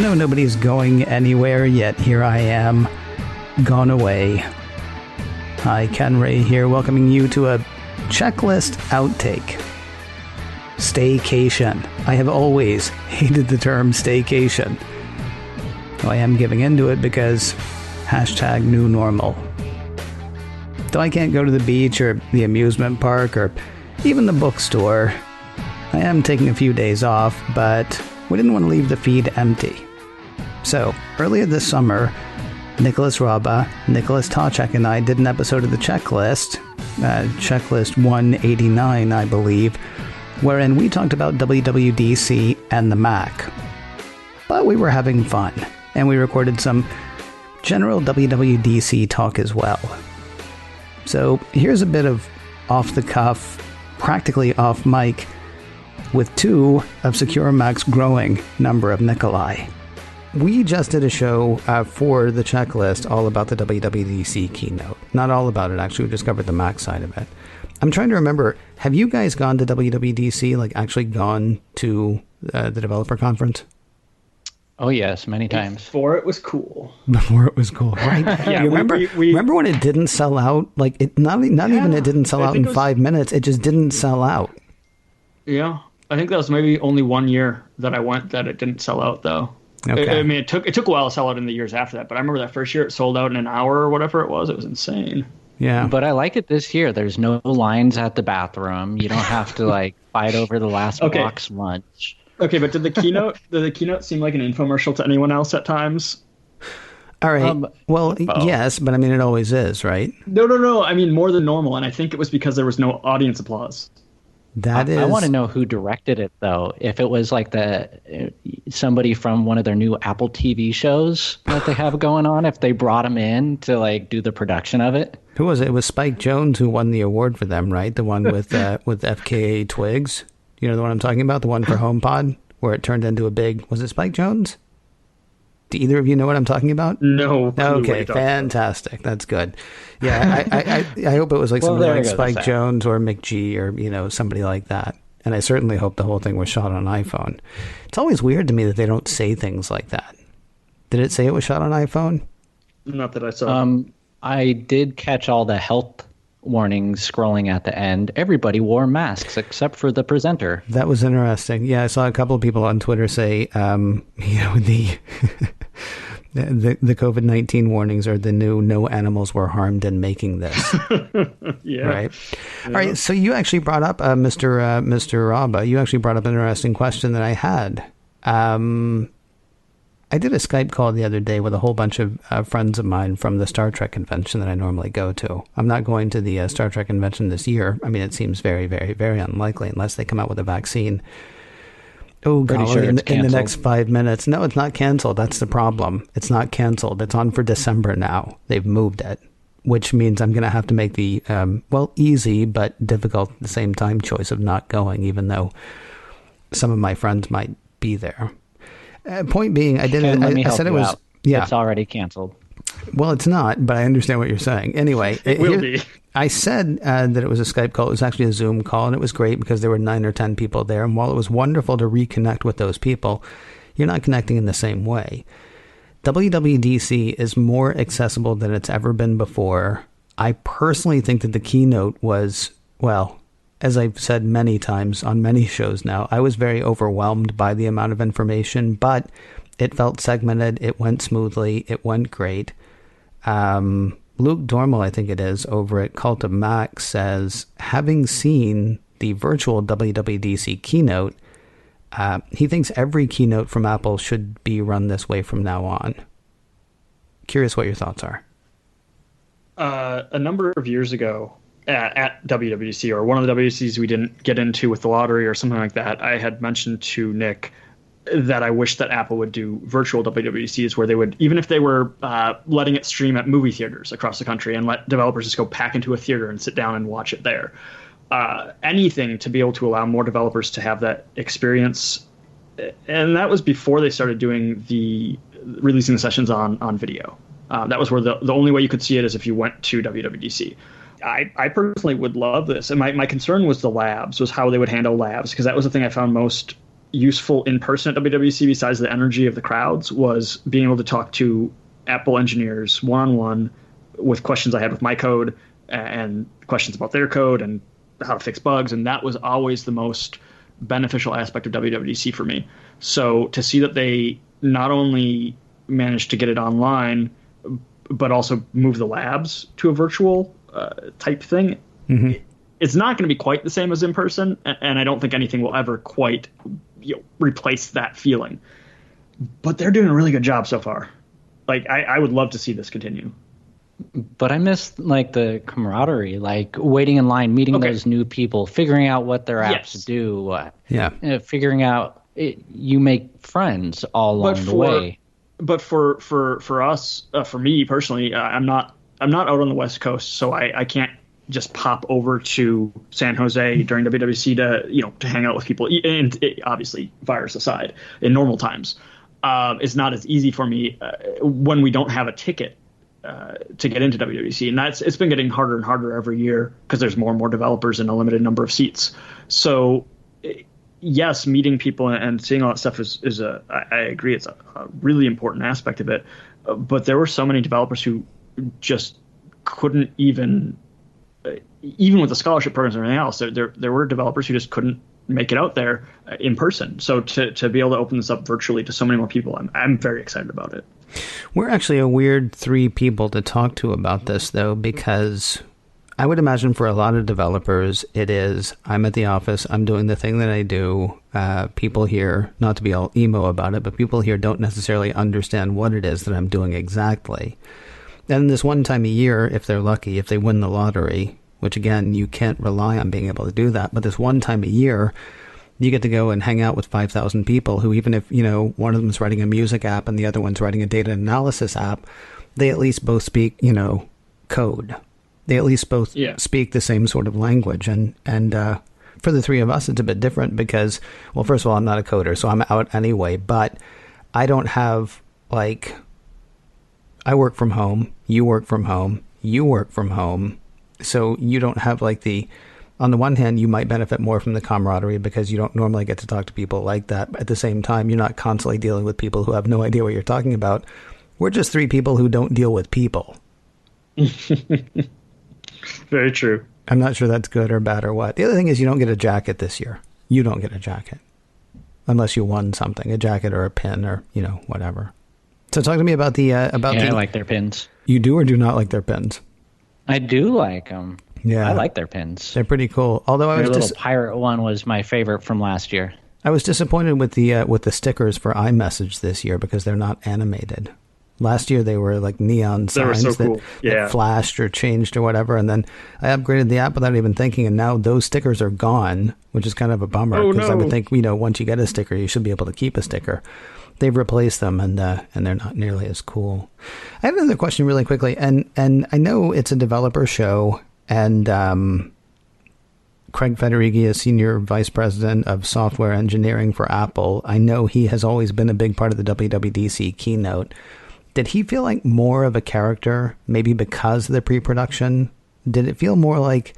know nobody's going anywhere, yet here I am, gone away. Hi, Ken Ray here, welcoming you to a checklist outtake. Staycation. I have always hated the term staycation. Though I am giving into it because hashtag new normal. Though I can't go to the beach or the amusement park or even the bookstore, I am taking a few days off, but we didn't want to leave the feed empty. So, earlier this summer, Nicholas Raba, Nicholas Tachek, and I did an episode of the checklist, checklist 189, I believe, wherein we talked about WWDC and the Mac. But we were having fun, and we recorded some general WWDC talk as well. So, here's a bit of off-the-cuff, practically off-mic, with two of Secure Mac's growing number of Nikolai. We just did a show for the checklist all about the WWDC keynote. Not all about it, actually. We just covered the Mac side of it. I'm trying to remember, have you guys gone to WWDC, like actually gone to the developer conference? Oh, yes, many times. Before it was cool. Before it was cool, right? Yeah, you remember when it didn't sell out? Like, it not even it didn't sell out in 5 minutes. It just didn't sell out. Yeah. I think that was maybe only 1 year that I went that it didn't sell out, though. Okay. I mean, it took a while to sell out in the years after that, but I remember that first year it sold out in an hour or whatever it was. It was insane. Yeah. But I like it this year. There's no lines at the bathroom. You don't have to fight over the last box lunch. Okay, but did the keynote seem like an infomercial to anyone else at times? All right. Yes, but I mean, it always is, right? No. I mean, more than normal, and I think it was because there was no audience applause. I want to know who directed it, though. If it was like somebody from one of their new Apple TV shows that they have going on, if they brought him in to do the production of it. Who was it? It was Spike Jonze who won the award for them, right? The one with FKA Twigs. You know the one I'm talking about? The one for HomePod, where it turned into a big... Was it Spike Jonze? Do either of you know what I'm talking about? No. Okay, fantastic. That's good. Yeah, I hope it was somebody like Spike Jonze or McGee or, somebody like that. And I certainly hope the whole thing was shot on iPhone. It's always weird to me that they don't say things like that. Did it say it was shot on iPhone? Not that I saw. I did catch all the health warnings scrolling at the end. Everybody wore masks except for the presenter. That was interesting. Yeah, I saw a couple of people on Twitter say, the COVID-19 warnings are the new no animals were harmed in making this. Yeah. Right. Yeah. All right. So you actually brought up, Mr. Raba, you actually brought up an interesting question that I had. I did a Skype call the other day with a whole bunch of friends of mine from the Star Trek convention that I normally go to. I'm not going to the Star Trek convention this year. I mean, it seems very, very, very unlikely unless they come out with a vaccine. Oh, God, sure in the next 5 minutes. No, it's not canceled. That's the problem. It's not canceled. It's on for December now. They've moved it, which means I'm going to have to make the, easy but difficult at the same time choice of not going, even though some of my friends might be there. Point being, I said it was... Yeah. It's already canceled. Well, it's not, but I understand what you're saying. Anyway, it will be. I said that it was a Skype call. It was actually a Zoom call, and it was great because there were 9 or 10 people there. And while it was wonderful to reconnect with those people, you're not connecting in the same way. WWDC is more accessible than it's ever been before. I personally think that the keynote was, as I've said many times on many shows now, I was very overwhelmed by the amount of information, but it felt segmented. It went smoothly. It went great. Luke Dormal, I think it is, over at Cult of Mac says, having seen the virtual WWDC keynote, he thinks every keynote from Apple should be run this way from now on. Curious what your thoughts are. A number of years ago at WWDC, or one of the WWDCs we didn't get into with the lottery or something like that, I had mentioned to Nick that I wish that Apple would do virtual WWDCs where they would, even if they were letting it stream at movie theaters across the country and let developers just go pack into a theater and sit down and watch it there. Anything to be able to allow more developers to have that experience. And that was before they started doing releasing the sessions on video. That was where the only way you could see it is if you went to WWDC. I personally would love this. And my concern was the labs, was how they would handle labs, because that was the thing I found most useful in person at WWDC besides the energy of the crowds was being able to talk to Apple engineers one-on-one with questions I had with my code and questions about their code and how to fix bugs. And that was always the most beneficial aspect of WWDC for me. So to see that they not only managed to get it online, but also move the labs to a virtual type thing, it's not going to be quite the same as in person. And I don't think anything will ever quite replace that feeling. But they're doing a really good job so far. Like, I would love to see this continue. But I miss like the camaraderie, like waiting in line, meeting those new people, figuring out what their apps do. Figuring out you make friends all along the way. But for us, for me personally, I'm not out on the West Coast, so I can't just pop over to San Jose during WWDC to hang out with people. And obviously, virus aside, in normal times, it's not as easy for me when we don't have a ticket to get into WWDC, and it's been getting harder and harder every year because there's more and more developers and a limited number of seats. So yes, meeting people and seeing all that stuff I agree, it's a really important aspect of it. But there were so many developers who just couldn't even with the scholarship programs and everything else, there were developers who just couldn't make it out there in person. So to be able to open this up virtually to so many more people, I'm very excited about it. We're actually a weird three people to talk to about this, though, because I would imagine for a lot of developers, it is, I'm at the office, I'm doing the thing that I do. People here, not to be all emo about it, but people here don't necessarily understand what it is that I'm doing exactly. And this one time a year, if they're lucky, if they win the lottery, which again, you can't rely on being able to do that, but this one time a year, you get to go and hang out with 5,000 people who, even if, one of them is writing a music app and the other one's writing a data analysis app, they at least both speak, code. They at least both speak the same sort of language. And for the three of us, it's a bit different because, well, first of all, I'm not a coder, so I'm out anyway, but I don't have, I work from home, you work from home, you work from home, so you don't have on the one hand, you might benefit more from the camaraderie because you don't normally get to talk to people like that. But at the same time, you're not constantly dealing with people who have no idea what you're talking about. We're just three people who don't deal with people. Very true. I'm not sure that's good or bad or what. The other thing is you don't get a jacket this year. You don't get a jacket. Unless you won something, a jacket or a pin or, whatever. So talk to me about I like their pins. You do or do not like their pins? I do like them. Yeah, I like their pins. They're pretty cool. Although their little pirate one was my favorite from last year. I was disappointed with the stickers for iMessage this year because they're not animated. Last year they were like neon signs that flashed or changed or whatever, and then I upgraded the app without even thinking, and now those stickers are gone, which is kind of a bummer because I would think once you get a sticker, you should be able to keep a sticker. They've replaced them, and they're not nearly as cool. I have another question really quickly, and I know it's a developer show. And Craig Federighi is Senior Vice President of Software Engineering for Apple. I know he has always been a big part of the WWDC keynote. Did he feel like more of a character, maybe because of the pre-production? Did it feel more like,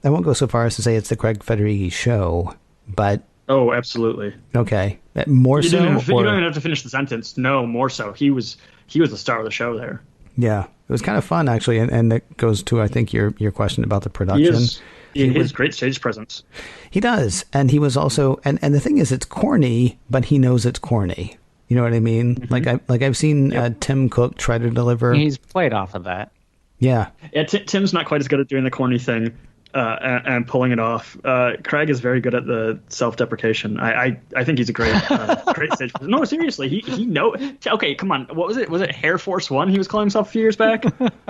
I won't go so far as to say it's the Craig Federighi show, but... Oh, absolutely. Okay. More so? You don't even have to finish the sentence. No, more so. He was the star of the show there. Yeah, it was kind of fun, actually, and that goes to, I think, your question about the production. He has great stage presence. He does, and he was also, and the thing is, it's corny, but he knows it's corny. You know what I mean? Mm-hmm. I've seen Tim Cook try to deliver. He's played off of that. Yeah. Tim's not quite as good at doing the corny thing and pulling it off. Craig is very good at the self-deprecation. I think he's a great stage person. No, seriously, he know. Okay, come on. What was it? Was it Hair Force One? He was calling himself a few years back.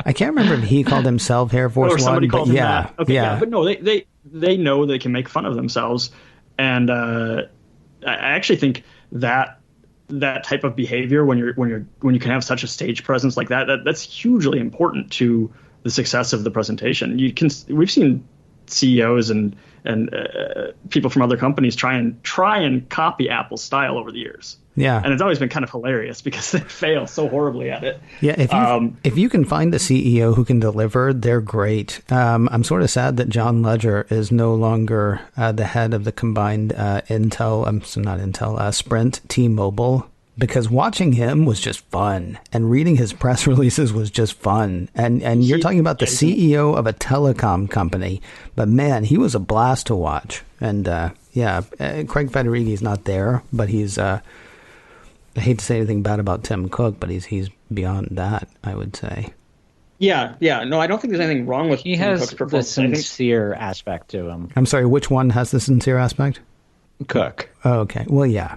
I can't remember if he called himself Hair Force One. Or somebody called him that. Okay, yeah. But no, they know they can make fun of themselves, and I actually think that type of behavior when you can have such a stage presence like that's hugely important to the success of the presentation. We've seen CEOs and people from other companies try and copy Apple's style over the years. Yeah. And it's always been kind of hilarious because they fail so horribly at it. Yeah, if you can find a CEO who can deliver, they're great. I'm sort of sad that John Ledger is no longer the head of the combined Sprint T-Mobile, because watching him was just fun, and reading his press releases was just fun. And you're talking about the CEO of a telecom company, but man, he was a blast to watch. And Craig Federighi's not there, but he's I hate to say anything bad about Tim Cook, but he's beyond that, I would say. Yeah. No, I don't think there's anything wrong with He Tim has Cook's the performance. sincere aspect to him. I'm sorry, which one has the sincere aspect? Cook. Oh, okay. Well, yeah.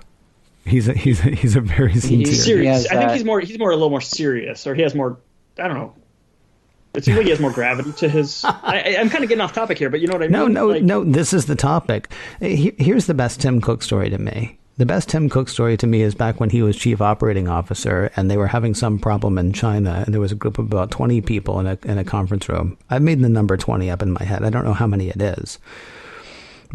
He's a very sincere. He's serious. I think he's a little more serious, or he has more. I don't know. It seems like he has more gravity to his. I'm kind of getting off topic here, but you know what I mean. No. This is the topic. Here's the best Tim Cook story to me. The best Tim Cook story to me is back when he was chief operating officer, and they were having some problem in China, and there was a group of about 20 people in a conference room. I've made the number 20 up in my head. I don't know how many it is.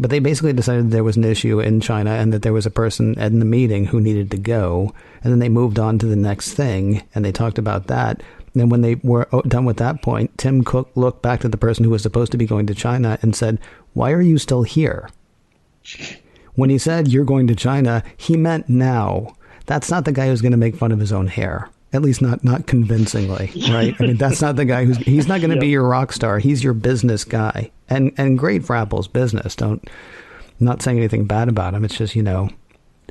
But they basically decided there was an issue in China and that there was a person in the meeting who needed to go. And then they moved on to the next thing, and they talked about that. And then when they were done with that point, Tim Cook looked back to the person who was supposed to be going to China and said, "Why are you still here?" When he said, "You're going to China," he meant now. That's not the guy who's going to make fun of his own hair. At least not convincingly, right? I mean, that's not the guy he's not going to be your rock star. He's your business guy. And great for Apple's business. Not saying anything bad about him. It's just,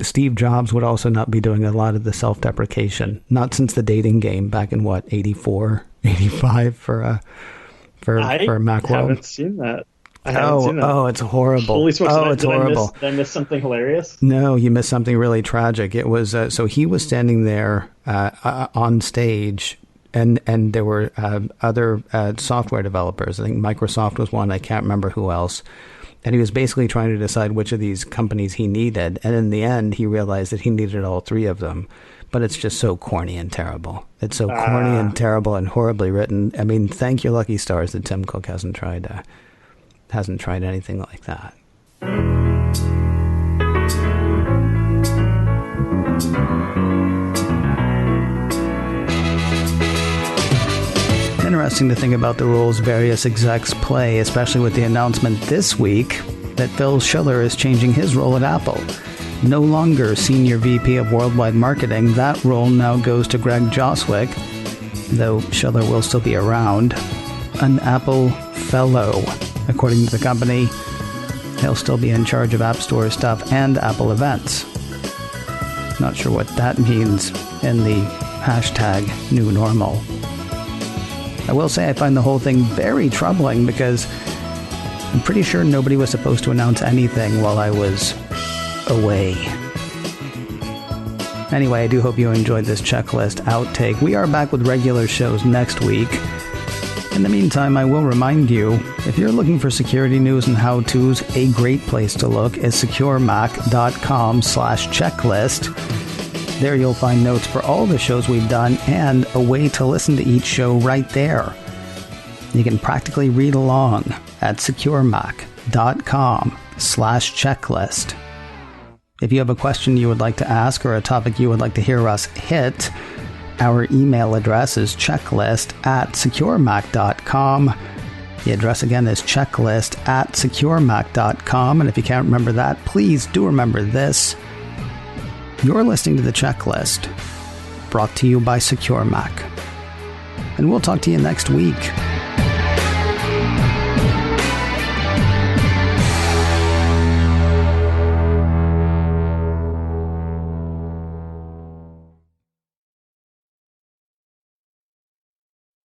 Steve Jobs would also not be doing a lot of the self-deprecation. Not since the dating game back in 84, 85 for Macworld. I haven't seen that. Oh, it's horrible. Holy smokes, it's horrible. Did I miss something hilarious? No, you missed something really tragic. It was so he was standing there on stage, and there were other software developers. I think Microsoft was one. I can't remember who else. And he was basically trying to decide which of these companies he needed. And in the end, he realized that he needed all three of them. But it's just so corny and terrible. It's so corny and terrible and horribly written. I mean, thank your lucky stars that Tim Cook hasn't tried anything like that. Interesting to think about the roles various execs play, especially with the announcement this week that Phil Schiller is changing his role at Apple. No longer Senior VP of Worldwide Marketing, that role now goes to Greg Joswick, though Schiller will still be around. An Apple Fellow. According to the company, he'll still be in charge of App Store stuff and Apple events. Not sure what that means in the hashtag new normal. I will say I find the whole thing very troubling because I'm pretty sure nobody was supposed to announce anything while I was away. Anyway, I do hope you enjoyed this checklist outtake. We are back with regular shows next week. In the meantime, I will remind you, if you're looking for security news and how-tos, a great place to look is securemac.com/checklist. There you'll find notes for all the shows we've done and a way to listen to each show right there. You can practically read along at securemac.com/checklist. If you have a question you would like to ask or a topic you would like to hear us hit, our email address is checklist@securemac.com. The address again is checklist@securemac.com. And if you can't remember that, please do remember this. You're listening to The Checklist, brought to you by Secure Mac. And we'll talk to you next week.